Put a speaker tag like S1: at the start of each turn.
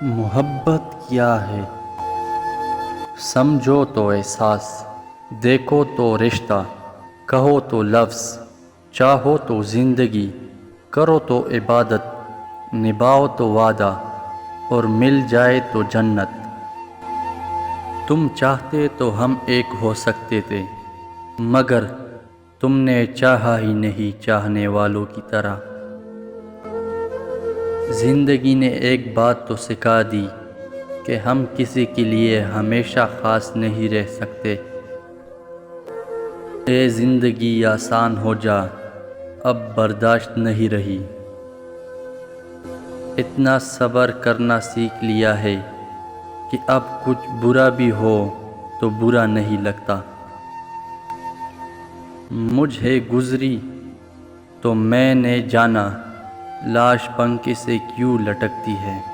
S1: محبت کیا ہے؟ سمجھو تو احساس، دیکھو تو رشتہ، کہو تو لفظ، چاہو تو زندگی، کرو تو عبادت، نبھاؤ تو وعدہ، اور مل جائے تو جنت۔ تم چاہتے تو ہم ایک ہو سکتے تھے، مگر تم نے چاہا ہی نہیں چاہنے والوں کی طرح۔ زندگی نے ایک بات تو سکھا دی کہ ہم کسی کے لیے ہمیشہ خاص نہیں رہ سکتے۔ اے زندگی آسان ہو جا، اب برداشت نہیں رہی۔ اتنا صبر کرنا سیکھ لیا ہے کہ اب کچھ برا بھی ہو تو برا نہیں لگتا۔ مجھے گزری تو میں نے جانا، لاش پنکھ سے کیوں لٹکتی ہے۔